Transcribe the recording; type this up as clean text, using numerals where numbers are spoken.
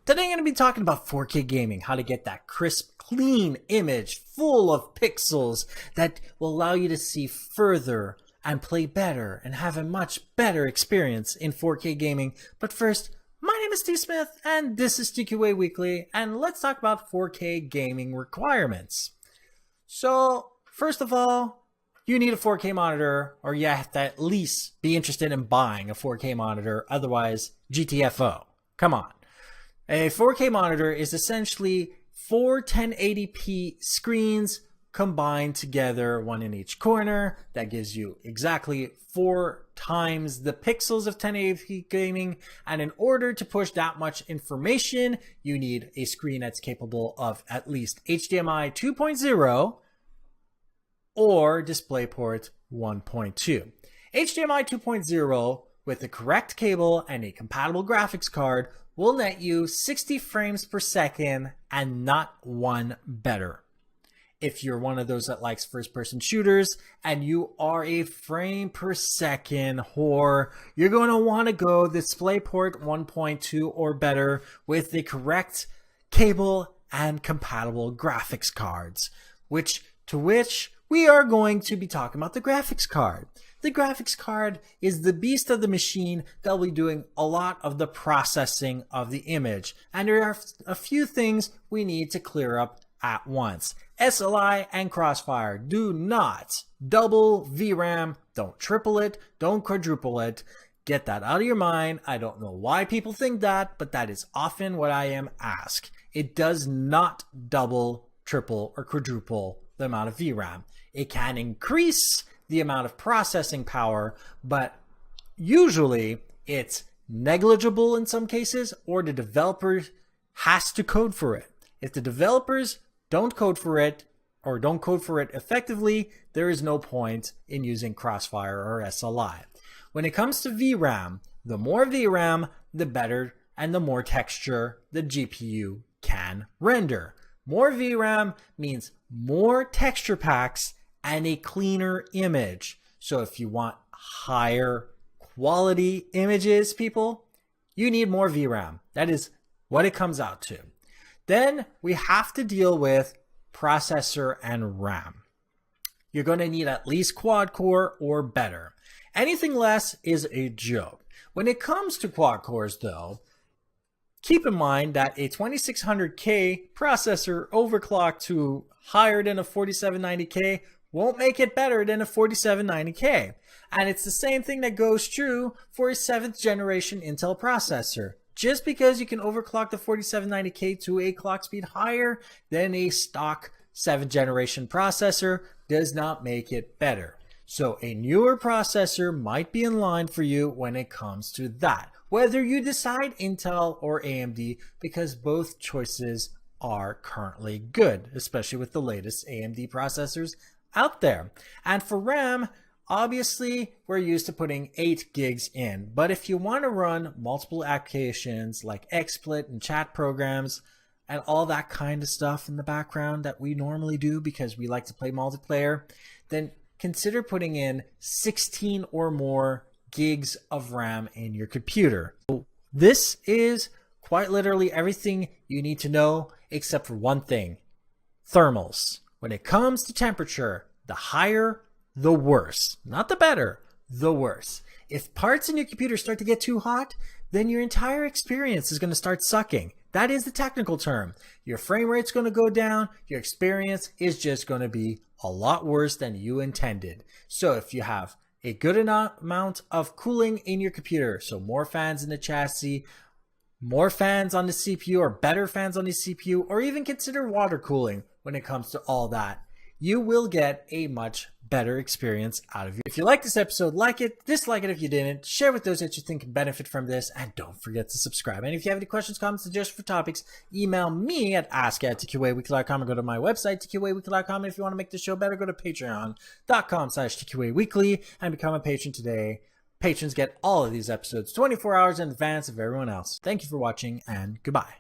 Today I'm going to be talking about 4K gaming, how to get that crisp, clean image full of pixels that will allow you to see further and play better and have a much better experience in 4K gaming. But first, my name is Steve Smith and this is TQA Weekly, and let's talk about 4K gaming requirements. So first of all, you need a 4K monitor, or you have to at least be interested in buying a 4K monitor, otherwise GTFO. Come on. A 4K monitor is essentially four 1080p screens combined together, one in each corner. That gives you exactly 4 times the pixels of 1080p gaming. And in order to push that much information, you need a screen that's capable of at least HDMI 2.0 or DisplayPort 1.2. HDMI 2.0 with the correct cable and a compatible graphics card will net you 60 frames per second and not one better. If you're one of those that likes first-person shooters and you are a frame per second whore, you're going to want to go DisplayPort 1.2 or better with the correct cable and compatible graphics cards, which we are going to be talking about the graphics card. The graphics card is the beast of the machine that will be doing a lot of the processing of the image. And there are a few things we need to clear up at once. SLI and Crossfire do not double VRAM. Don't triple it. Don't quadruple it. Get that out of your mind. I don't know why people think that, but that is often what I am asked. It does not double, triple, or quadruple the amount of VRAM. It can increase the amount of processing power, but usually it's negligible in some cases, or the developer has to code for it. If the developers don't code for it or don't code for it effectively, there is no point in using Crossfire or SLI. When it comes to VRAM, the more VRAM, the better, and the more texture the GPU can render. More VRAM means more texture packs and a cleaner image. So if you want higher quality images, people, you need more VRAM. That is what it comes out to. Then we have to deal with processor and RAM. You're going to need at least quad core or better. Anything less is a joke. When it comes to quad cores though, keep in mind that a 2600K processor overclocked to higher than a 4790K won't make it better than a 4790K. And it's the same thing that goes true for a 7th generation Intel processor. Just because you can overclock the 4790K to a clock speed higher than a stock 7th generation processor does not make it better. So a newer processor might be in line for you when it comes to that, whether you decide Intel or AMD, because both choices are currently good, especially with the latest AMD processors out there. And for RAM, obviously we're used to putting 8 gigs in, but if you want to run multiple applications like XSplit and chat programs and all that kind of stuff in the background that we normally do because we like to play multiplayer, then consider putting in 16 or more gigs of RAM in your computer. This is quite literally everything you need to know except for one thing: thermals. When it comes to temperature, the higher, the worse. Not the better, the worse. If parts in your computer start to get too hot, then your entire experience is going to start sucking. That is the technical term. Your frame rate's going to go down. Your experience is just going to be a lot worse than you intended. So if you have a good amount of cooling in your computer, so more fans in the chassis, more fans on the CPU, or better fans on the CPU, or even consider water cooling when it comes to all that, you will get a much better experience out of it. If you like this episode, like it, dislike it if you didn't, share with those that you think can benefit from this, and don't forget to subscribe. And if you have any questions, comments, suggestions for topics, email me at ask@tqaweekly.com, or go to my website, tqaweekly.com. And if you want to make the show better, go to patreon.com/tqaweekly and become a patron today. Patrons get all of these episodes 24 hours in advance of everyone else. Thank you for watching, and goodbye.